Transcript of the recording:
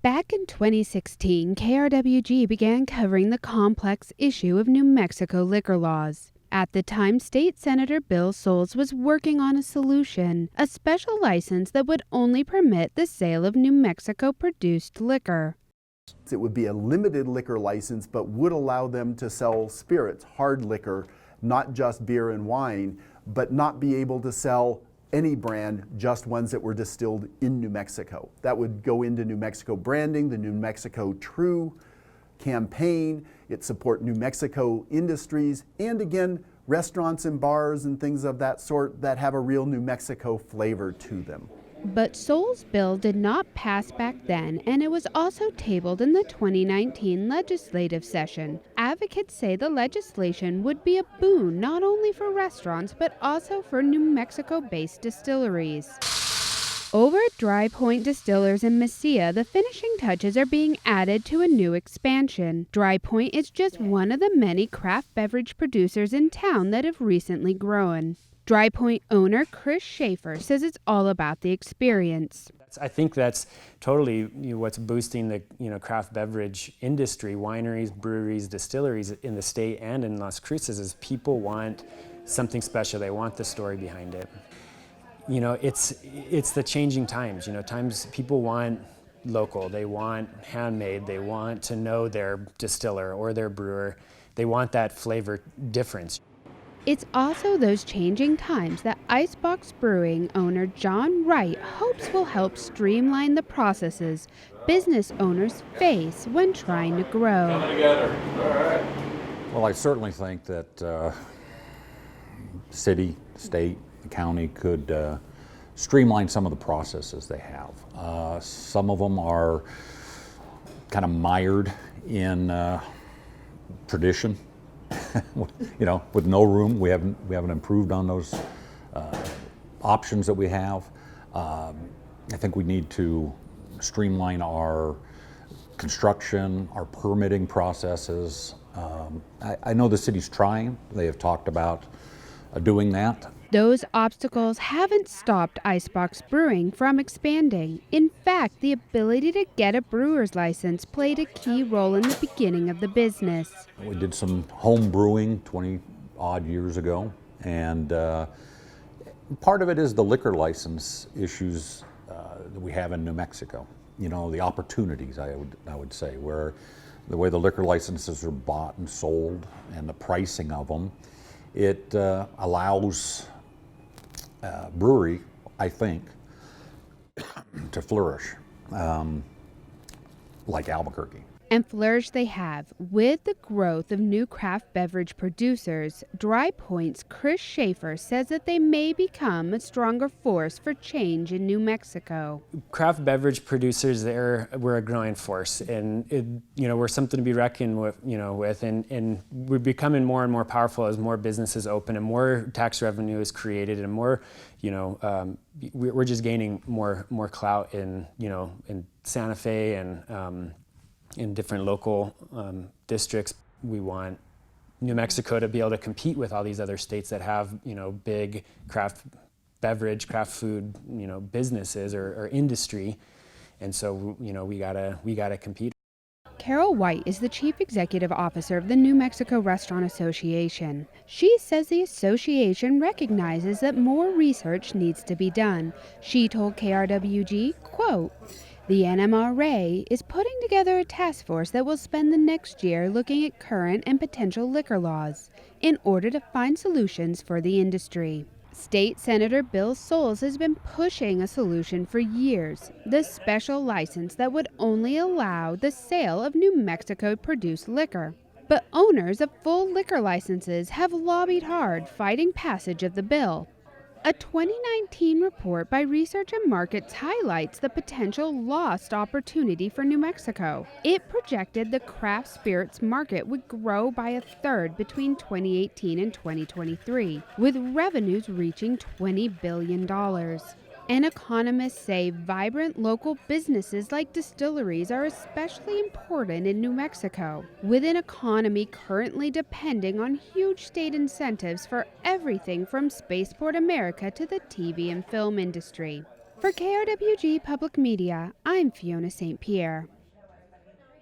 Back in 2016, KRWG began covering the complex issue of New Mexico liquor laws. At the time, State Senator Bill Soules was working on a solution, a special license that would only permit the sale of New Mexico-produced liquor. It would be a limited liquor license, but would allow them to sell spirits, hard liquor, not just beer and wine, but not be able to sell any brand, just ones that were distilled in New Mexico. That would go into New Mexico branding, the New Mexico True campaign. It support New Mexico industries, and again, restaurants and bars and things of that sort that have a real New Mexico flavor to them. But Soules' bill did not pass back then, and it was also tabled in the 2019 legislative session. Advocates say the legislation would be a boon not only for restaurants, but also for New Mexico-based distilleries. Over at Dry Point Distillers in Mesilla, the finishing touches are being added to a new expansion. Dry Point is just one of the many craft beverage producers in town that have recently grown. Dry Point owner Chris Schaefer says it's all about the experience. I think that's totally what's boosting the craft beverage industry, wineries, breweries, distilleries in the state and in Las Cruces, is people want something special. They want the story behind it. It's the changing times. Times people want local, they want handmade, they want to know their distiller or their brewer. They want that flavor difference. It's also those changing times that Icebox Brewing owner John Wright hopes will help streamline the processes business owners face when trying to grow. Coming together. All right. Well, I certainly think that city, state, the county could streamline some of the processes they have. Some of them are kind of mired in tradition. With no room, we haven't improved on those options that we have. I think we need to streamline our construction, our permitting processes. I know the city's trying. They have talked about doing that. Those obstacles haven't stopped Icebox Brewing from expanding. In fact, the ability to get a brewer's license played a key role in the beginning of the business. We did some home brewing 20 odd years ago, and part of it is the liquor license issues that we have in New Mexico. The opportunities, I would say, where the way the liquor licenses are bought and sold and the pricing of them, it allows brewery, I think, to flourish like Albuquerque. And flourish they have. With the growth of new craft beverage producers, Dry Point's Chris Schaefer says that they may become a stronger force for change in New Mexico. Craft beverage producers, we're a growing force, and we're something to be reckoned with, and we're becoming more and more powerful as more businesses open and more tax revenue is created and more, we're just gaining more clout in Santa Fe and in different local districts. We want New Mexico to be able to compete with all these other states that have, big craft beverage, craft food, businesses or industry. And so, we gotta compete. Carol White is the Chief Executive Officer of the New Mexico Restaurant Association. She says the association recognizes that more research needs to be done. She told KRWG, quote, "The NMRA is putting together a task force that will spend the next year looking at current and potential liquor laws in order to find solutions for the industry." State Senator Bill Soules has been pushing a solution for years, the special license that would only allow the sale of New Mexico-produced liquor. But owners of full liquor licenses have lobbied hard, fighting passage of the bill. A 2019 report by Research and Markets highlights the potential lost opportunity for New Mexico. It projected the craft spirits market would grow by a third between 2018 and 2023, with revenues reaching $20 billion. And economists say vibrant local businesses like distilleries are especially important in New Mexico, with an economy currently depending on huge state incentives for everything from Spaceport America to the TV and film industry. For KRWG Public Media, I'm Fiona St. Pierre.